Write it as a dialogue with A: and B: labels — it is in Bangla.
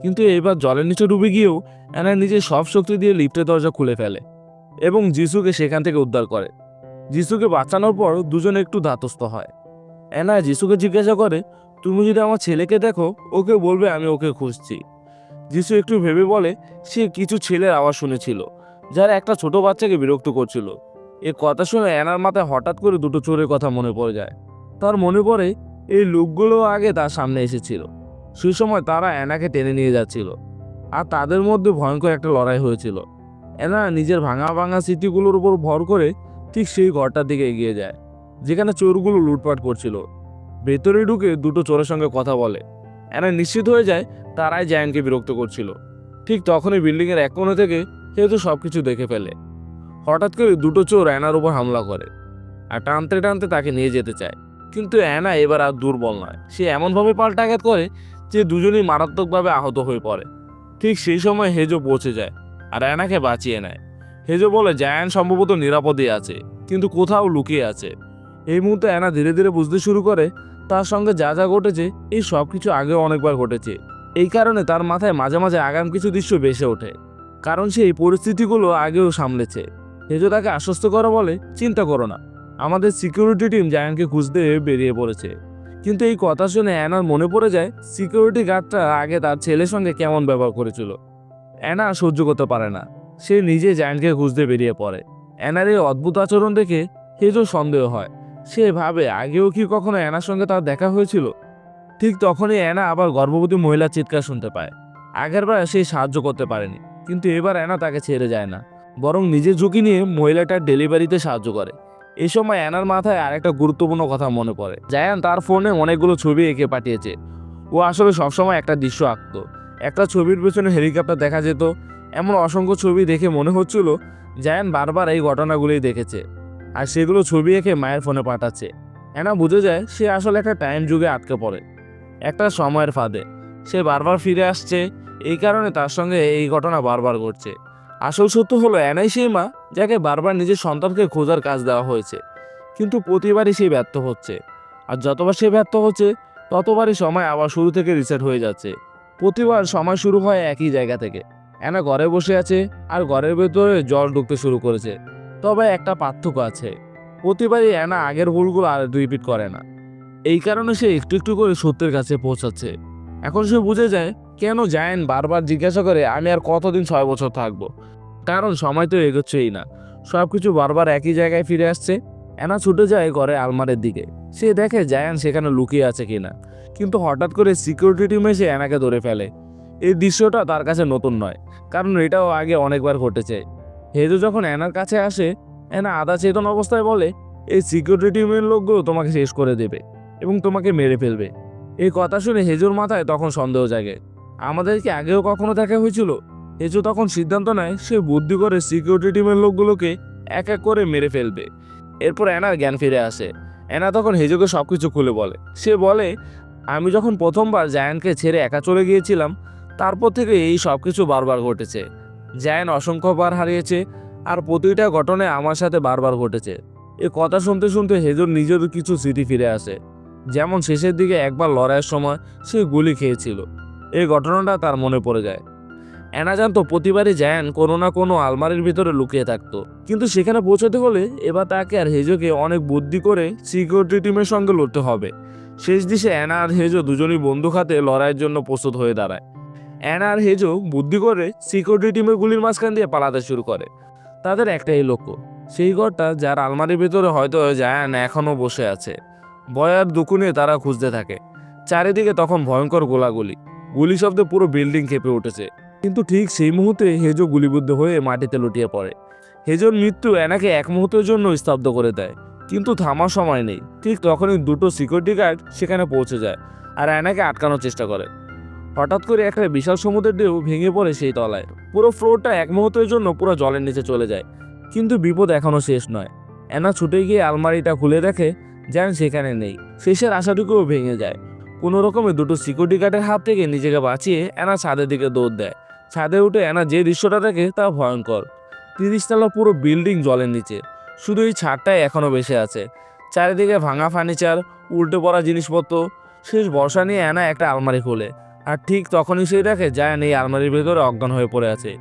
A: কিন্তু এবার জলের নিচে ডুবে গিয়েও অ্যানা নিজের সব শক্তি দিয়ে লিফটের দরজা খুলে ফেলে এবং যিশুকে সেখান থেকে উদ্ধার করে। যিশুকে বাঁচানোর পর দুজনে একটু ধাতস্থ হয়। অ্যানা যিশুকে জিজ্ঞাসা করে, তুমি যদি আমার ছেলেকে দেখো, ওকে বলবে আমি ওকে খুঁজছি। যিশু একটু ভেবে বলে, সে কিছু ছেলের আওয়াজ শুনেছিল যারা একটা ছোট বাচ্চাকে বিরক্ত করছিল। এ কথা শুনে অ্যানার মাথায় হঠাৎ করে দুটো চোরের কথা মনে পড়ে যায়। তার মনে পড়ে এই লোকগুলো আগে তার সামনে এসেছিল। সেই সময় তারা অ্যানাকে টেনে নিয়ে যাচ্ছিল আর তাদের মধ্যে ভয়ঙ্কর একটা লড়াই হয়েছিল। অ্যানা নিজের ভাঙা ভাঙা স্মৃতিগুলোর উপর ভর করে ঠিক সেই ঘরটার দিকে এগিয়ে যায় যেখানে চোরগুলো লুটপাট করছিল। ভেতরে ঢুকে দুটো চোরের সঙ্গে কথা বলে। অ্যানা নিশ্চিত হয়ে যায় তারাই জায়ানকে বিরক্ত করছিল। ঠিক তখনই বিল্ডিংয়ের এক কোণে থেকে সেহেতু সবকিছু দেখে ফেলে। হঠাৎ করে দুটো চোর অ্যানার উপর হামলা করে আর টানতে টানতে তাকে নিয়ে যেতে চায়। কিন্তু অ্যানা এবার আর দুর্বল নয়, সে এমনভাবে পাল্টাঘাত করে যে দুজনেই মারাত্মকভাবে আহত হয়ে পড়ে। ঠিক সেই সময় হেজো পৌঁছে যায় আর অ্যানাকে বাঁচিয়ে নেয়। হেজো বলে জায়ান সম্ভবত নিরাপদে আছে, কিন্তু কোথাও লুকিয়ে আছে। এই মুহূর্তে অ্যানা ধীরে ধীরে বুঝতে শুরু করে তার সঙ্গে যা যা ঘটেছে এই সব কিছু আগেও অনেকবার ঘটেছে। এই কারণে তার মাথায় মাঝে মাঝে আগাম কিছু দৃশ্য ভেসে ওঠে, কারণ সে এই পরিস্থিতিগুলো আগেও সামলেছে। হেজো তাকে আশ্বস্ত করে বলে, চিন্তা করো না, আমাদের সিকিউরিটি টিম জায়ানকে খুঁজতে বেরিয়ে পড়েছে। কিন্তু এই কথা শুনে অ্যানার মনে পড়ে যায় সিকিউরিটি গার্ডটা আগে তার ছেলের সঙ্গে কেমন ব্যবহার করেছিল। অ্যানা সহ্য করতে পারে না, সে নিজে জায়ানকে খুঁজতে বেরিয়ে পড়ে। অ্যানার এই অদ্ভুত আচরণ দেখে হেজো সন্দেহ হয়। সে ভাবে আগেও কি কখনো অ্যানার সঙ্গে তার দেখা হয়েছিল। ঠিক তখনই অ্যানা আবার গর্ভবতী মহিলার চিৎকার শুনতে পায়। আগেরবার সে সাহায্য করতে পারেনি, কিন্তু এবার অ্যানা তাকে ছেড়ে যায় না, বরং নিজের ঝুঁকি নিয়ে মহিলাটার ডেলিভারিতে সাহায্য করে। এই সময় অ্যানার মাথায় আরেকটা গুরুত্বপূর্ণ কথা মনে পড়ে। জায়ান তার ফোনে অনেকগুলো ছবি এঁকে পাঠিয়েছে। ও আসলে সবসময় একটা দৃশ্য আঁকতো। একটা ছবির পেছনে হেলিকপ্টার দেখা যেত। এমন অসংখ্য ছবি দেখে মনে হচ্ছিল জায়ান বারবার এই ঘটনাগুলোই দেখেছে আর সেগুলো ছবি এঁকে মায়ের ফোনে পাঠাচ্ছে। অ্যানা বুঝে যায় সে আসলে একটা টাইম যুগে আটকে পড়ে, একটা সময়ের ফাঁদে। সে বারবার ফিরে আসছে, এই কারণে তার সঙ্গে এই ঘটনা বারবার ঘটছে। আসল সত্য হলো অ্যানাই সেই মা যাকে বারবার নিজের সন্তানকে খোঁজার কাজ দেওয়া হয়েছে, কিন্তু প্রতিবারই সে ব্যর্থ হচ্ছে। আর যতবার সে ব্যর্থ হচ্ছে ততবারই সময় আবার শুরু থেকে রিসেট হয়ে যাচ্ছে। প্রতিবার সময় শুরু হয় একই জায়গা থেকে। অ্যানা ঘরে বসে আছে আর ঘরের ভেতরে জল ঢুকতে শুরু করেছে। তবে একটা পার্থক্য আছে, প্রতিবারই অ্যানা আগের ভুলগুলো আর রিপিট করে না। এই কারণে সে একটু একটু করে সত্যের কাছে পৌঁছাচ্ছে। এখন সে বুঝে যায় কেন জায়ান বারবার জিজ্ঞাসা করে আমি আর কতদিন 6 বছর থাকবো। কারণ সময় তো এগোচ্ছেই না, সবকিছু বারবার একই জায়গায় ফিরে আসছে। অ্যানা ছুটে যায় ঘরে আলমারির দিকে। সে দেখে জায়ান সেখানে লুকিয়ে আছে কিনা, কিন্তু হঠাৎ করে সিকিউরিটি টিম এসে অ্যানাকে ধরে ফেলে। এই দৃশ্যটা তার কাছে নতুন নয়, কারণ এটাও আগে অনেকবার ঘটেছে। হেজো যখন অ্যানার কাছে আসে, অ্যানা আধা চেতন অবস্থায় বলে এই সিকিউরিটি টিমের লোকগুলো তোমাকে শেষ করে দেবে এবং তোমাকে মেরে ফেলবে। এই কথা শুনে হেজুর মাথায় তখন সন্দেহ জাগে, আমাদের কি আগেও কখনো দেখা হয়েছিল? হেজু তখন সিদ্ধান্ত নেয় সে বুদ্ধি করে সিকিউরিটি টিমের লোকগুলোকে এক এক করে মেরে ফেলবে। এরপর অ্যানার জ্ঞান ফিরে আসে। অ্যানা তখন হেজুকে সবকিছু খুলে বলে। সে বলে, আমি যখন প্রথমবার জায়ানকে ছেড়ে একা চলে গিয়েছিলাম, তারপর থেকে এই সব কিছু বারবার ঘটেছে। জায়ান অসংখ্যবার হারিয়েছে আর প্রতিটা ঘটনায় আমার সাথে বারবার ঘটেছে। এ কথা শুনতে শুনতে হেজুর নিজেরও কিছু স্মৃতি ফিরে আসে। যেমন শেষের দিকে একবার লড়াইয়ের সময় সে গুলি খেয়েছিল, এই ঘটনাটা তার মনে পড়ে যায়। অ্যানা জানতো প্রতিবারই জায়ান কোনো না কোনো আলমারির ভিতরে লুকিয়ে থাকতো, কিন্তু সেখানে পৌঁছাতে হলে এবার তাকে আর হেজোকে অনেক বুদ্ধি করে সিকিউরিটি টিমের সঙ্গে লড়তে হবে। শেষ দিশে অ্যানা আর হেজো দুজনই বন্দুক হাতে লড়াইয়ের জন্য প্রস্তুত হয়ে দাঁড়ায়। অ্যানা আর হেজো বুদ্ধি করে সিকিউরিটি টিমের গুলির মাঝখান দিয়ে পালাতে শুরু করে। তাদের একটাই লক্ষ্য, সেই ঘরটা যার আলমারির ভিতরে হয়তো জায়ান এখনও বসে আছে। ভয় আর দুঃখ নিয়ে তারা খুঁজতে থাকে। চারিদিকে তখন ভয়ঙ্কর গোলাগুলি, গুলি শব্দে পুরো বিল্ডিং কেঁপে উঠেছে। কিন্তু ঠিক সেই মুহূর্তে হেজো গুলিবিদ্ধ হয়ে মাটিতে লুটিয়ে পড়ে। হেজোর মৃত্যু অ্যানাকে এক মুহূর্তের জন্য স্তব্ধ করে দেয়, কিন্তু থামার সময় নেই। ঠিক তখনই দুটো সিকিউরিটি গার্ড সেখানে পৌঁছে যায় আর অ্যানাকে আটকানোর চেষ্টা করে। হঠাৎ করে একটা বিশাল সমুদ্রের ঢেউ ভেঙে পড়ে সেই তলায়। পুরো ফ্লোরটা এক মুহূর্তের জন্য পুরো জলের নিচে চলে যায়। কিন্তু বিপদ এখনো শেষ নয়। অ্যানা ছুটে গিয়ে আলমারিটা খুলে দেখে জায়ান সেখানে নেই। শেষের আশাটুকুও ভেঙে যায়। কোনো রকমে দুটো সিকিউরিটি গার্ডের হাত থেকে নিজেকে বাঁচিয়ে অ্যানা ছাদের দিকে দৌড় দেয়। ছাদে উঠে অ্যানা যে দৃশ্যটা দেখে তা ভয়ঙ্কর। 30 তলা পুরো বিল্ডিং জলের নিচে, শুধু এই ছাদটাই এখনো বেঁচে আছে। চারিদিকে ভাঙা ফার্নিচার, উল্টে পড়া জিনিসপত্র। শেষ ভরসা নিয়ে অ্যানা একটা আলমারি খোলে আর ঠিক তখনই সে দেখে জায়ান এই আলমারির ভেতরে অজ্ঞান হয়ে পড়ে আছে।